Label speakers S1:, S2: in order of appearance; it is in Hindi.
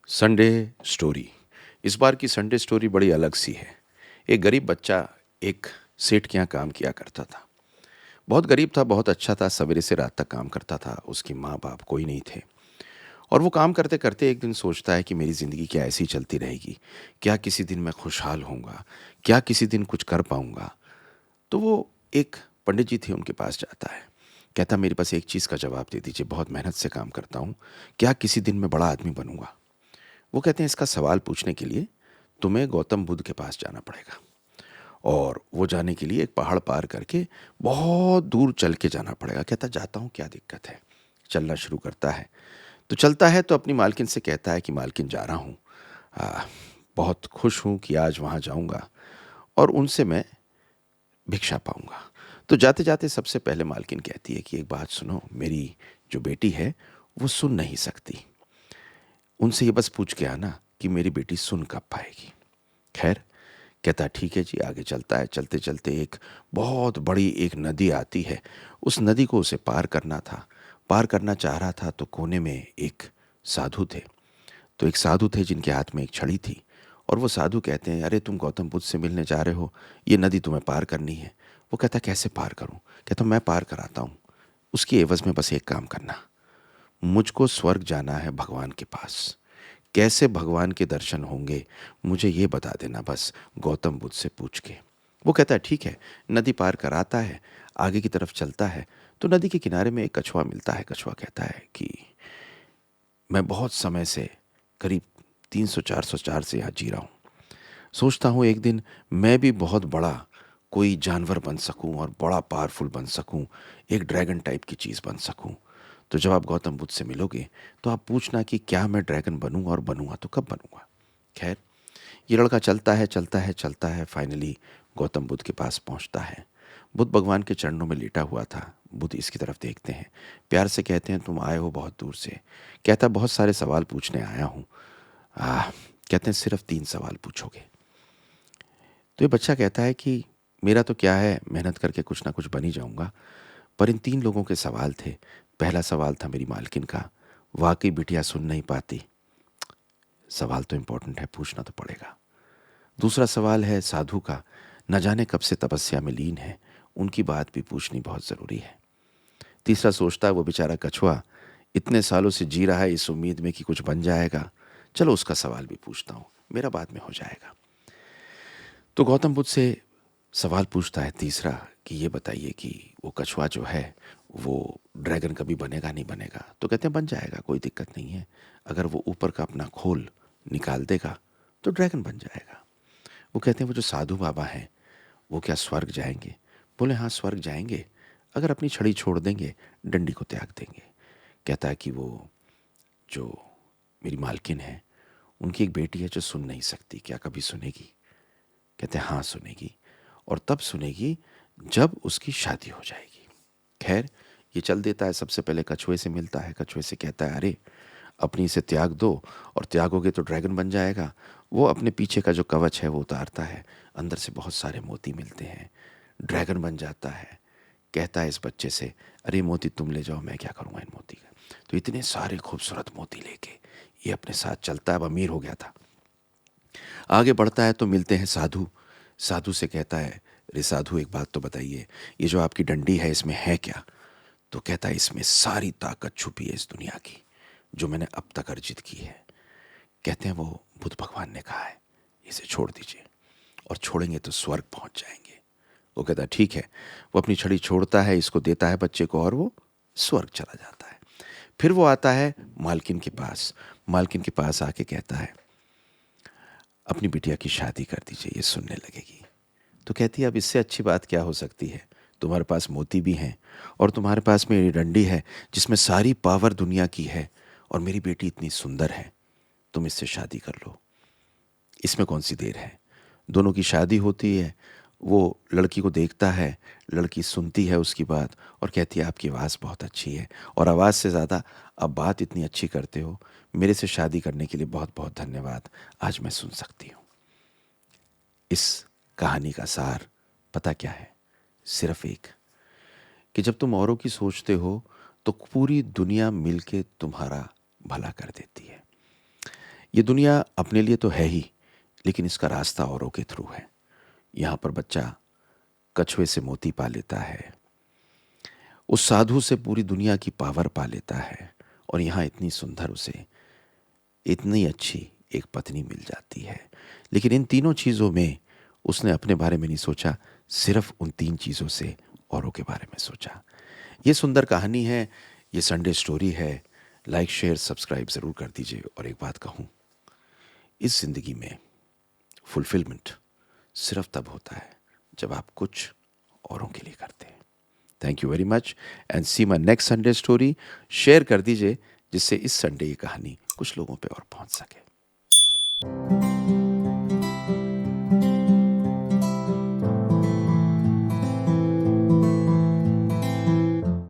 S1: Sunday story. इस बार की संडे स्टोरी बड़ी अलग सी है। एक गरीब बच्चा एक सेठ के यहाँ काम किया करता था। बहुत गरीब था, बहुत अच्छा था, सवेरे से रात तक काम करता था। उसकी माँ बाप कोई नहीं थे। और वो काम करते करते एक दिन सोचता है कि मेरी ज़िंदगी क्या ऐसी ही चलती रहेगी? क्या किसी दिन मैं खुशहाल होऊंगा? क्या किसी दिन कुछ कर पाऊंगा? तो वो एक पंडित जी थे, उनके पास जाता है। कहता, मेरे पास एक चीज़ का जवाब दे दीजिए, बहुत मेहनत से काम करता हूँ। क्या किसी दिन मैं बड़ा आदमी बनूंगा? वो कहते हैं, इसका सवाल पूछने के लिए तुम्हें गौतम बुद्ध के पास जाना पड़ेगा। और वो जाने के लिए एक पहाड़ पार करके बहुत दूर चल के जाना पड़ेगा। कहता, जाता हूँ, क्या दिक्कत है? चलना शुरू करता है। तो चलता है तो अपनी मालकिन से कहता है कि मालकिन, जा रहा हूँ, आ, बहुत खुश हूँ कि आज वहाँ जाऊँगा और उनसे मैं भिक्षा पाऊँगा। तो जाते जाते सबसे पहले मालकिन कहती है कि एक बात सुनो, मेरी जो बेटी है वो सुन नहीं सकती। उनसे ये बस पूछ के आना कि मेरी बेटी सुन कब पाएगी। खैर, कहता ठीक है जी। आगे चलता है। चलते चलते एक बहुत बड़ी एक नदी आती है। उस नदी को उसे पार करना था। पार करना चाह रहा था तो कोने में एक साधु थे। तो एक साधु थे जिनके हाथ में एक छड़ी थी। और वो साधु कहते हैं, अरे तुम गौतम बुद्ध से मिलने जा रहे हो, ये नदी तुम्हें पार करनी है। वो कहता, कैसे पार करूं? कहता, मैं पार कराता हूं। उसकी एवज में बस एक काम करना, मुझको स्वर्ग जाना है भगवान के पास। कैसे भगवान के दर्शन होंगे मुझे ये बता देना, बस गौतम बुद्ध से पूछ के। वो कहता है ठीक है। नदी पार कराता है। आगे की तरफ चलता है तो नदी के किनारे में एक कछुआ मिलता है। कछुआ कहता है कि मैं बहुत समय से, करीब 300-400 से यहाँ जी रहा हूँ। सोचता हूँ एक दिन मैं भी बहुत बड़ा कोई जानवर बन सकूं और बड़ा पावरफुल बन सकूं, एक ड्रैगन टाइप की चीज़ बन सकूं। तो जब आप गौतम बुद्ध से मिलोगे तो आप पूछना कि क्या मैं ड्रैगन बनूं, और बनूंगा तो कब बनूंगा। खैर, ये लड़का चलता है, चलता है, चलता है, फाइनली गौतम बुद्ध के पास पहुंचता है। बुद्ध भगवान के चरणों में लेटा हुआ था। बुद्ध इसकी तरफ देखते हैं, प्यार से कहते हैं, तुम आए हो बहुत दूर से। कहता, बहुत सारे सवाल पूछने आया हूँ। कहते हैं, सिर्फ 3 सवाल पूछोगे? तो ये बच्चा कहता है कि मेरा तो क्या है, मेहनत करके कुछ ना कुछ बन ही जाऊंगा। पर इन 3 लोगों के सवाल थे। पहला सवाल था मेरी मालकिन का, वाकई बिटिया सुन नहीं पाती? सवाल तो इंपॉर्टेंट है, पूछना तो पड़ेगा। दूसरा सवाल है साधु का, न जाने कब से तपस्या में लीन है, उनकी बात भी पूछनी बहुत ज़रूरी है। तीसरा सोचता है वो बेचारा कछुआ इतने सालों से जी रहा है इस उम्मीद में कि कुछ बन जाएगा, चलो उसका सवाल भी पूछता हूँ, मेरा बाद में हो जाएगा। तो गौतम बुद्ध से सवाल पूछता है तीसरा कि ये बताइए कि वो कछुआ जो है वो ड्रैगन कभी बनेगा नहीं बनेगा? तो कहते हैं बन जाएगा, कोई दिक्कत नहीं है। अगर वो ऊपर का अपना खोल निकाल देगा तो ड्रैगन बन जाएगा। वो कहते हैं वो जो साधु बाबा हैं वो क्या स्वर्ग जाएंगे? बोले हाँ, स्वर्ग जाएंगे, अगर अपनी छड़ी छोड़ देंगे, डंडी को त्याग देंगे। कहता है कि वो जो मेरी मालकिन है, उनकी एक बेटी है जो सुन नहीं सकती, क्या कभी सुनेगी? कहते हैं हाँ सुनेगी, और तब सुनेगी जब उसकी शादी हो जाएगी। खैर, ये चल देता है। सबसे पहले कछुए से मिलता है। कछुए से कहता है, अरे अपनी इसे त्याग दो, और त्यागोगे तो ड्रैगन बन जाएगा। वो अपने पीछे का जो कवच है वो उतारता है, अंदर से बहुत सारे मोती मिलते हैं, ड्रैगन बन जाता है। कहता है इस बच्चे से, अरे मोती तुम ले जाओ, मैं क्या करूँगा इन मोती का। तो इतने सारे खूबसूरत मोती लेके ये अपने साथ चलता है। अब अमीर हो गया था। आगे बढ़ता है तो मिलते हैं साधु। साधु से कहता है, अरे साधु एक बात तो बताइए, ये जो आपकी डंडी है इसमें है क्या? तो कहता है, इसमें सारी ताकत छुपी है इस दुनिया की, जो मैंने अब तक अर्जित की है। कहते हैं वो बुद्ध भगवान ने कहा है इसे छोड़ दीजिए, और छोड़ेंगे तो स्वर्ग पहुंच जाएंगे। वो कहता है ठीक है। वो अपनी छड़ी छोड़ता है, इसको देता है बच्चे को, और वो स्वर्ग चला जाता है। फिर वो आता है मालकिन के पास। मालकिन के पास आके कहता है, अपनी बिटिया की शादी कर दीजिए, ये सुनने लगेगी। तो कहती है अब इससे अच्छी बात क्या हो सकती है? तुम्हारे पास मोती भी हैं, और तुम्हारे पास मेरी डंडी है जिसमें सारी पावर दुनिया की है, और मेरी बेटी इतनी सुंदर है, तुम इससे शादी कर लो, इसमें कौन सी देर है। दोनों की शादी होती है। वो लड़की को देखता है, लड़की सुनती है उसकी बात और कहती है आपकी आवाज़ बहुत अच्छी है, और आवाज़ से ज़्यादा आप बात इतनी अच्छी करते हो, मेरे से शादी करने के लिए बहुत बहुत धन्यवाद, आज मैं सुन सकती हूँ। इस कहानी का सार पता क्या है? सिर्फ एक, कि जब तुम औरों की सोचते हो तो पूरी दुनिया मिलके तुम्हारा भला कर देती है। ये दुनिया अपने लिए तो है ही, लेकिन इसका रास्ता औरों के थ्रू है। यहाँ पर बच्चा कछुए से मोती पा लेता है, उस साधु से पूरी दुनिया की पावर पा लेता है, और यहाँ इतनी सुंदर उसे इतनी अच्छी एक पत्नी मिल जाती है। लेकिन इन तीनों चीज़ों में उसने अपने बारे में नहीं सोचा, सिर्फ उन 3 चीज़ों से औरों के बारे में सोचा। ये सुंदर कहानी है, ये संडे स्टोरी है। लाइक, शेयर, सब्सक्राइब ज़रूर कर दीजिए। और एक बात कहूँ, इस ज़िंदगी में फुलफिलमेंट सिर्फ तब होता है जब आप कुछ औरों के लिए करते हैं। Thank you very much and see my next Sunday story. Share कर दीजिए जिससे इस संडे ये कहानी कुछ लोगों पे और पहुंच सके।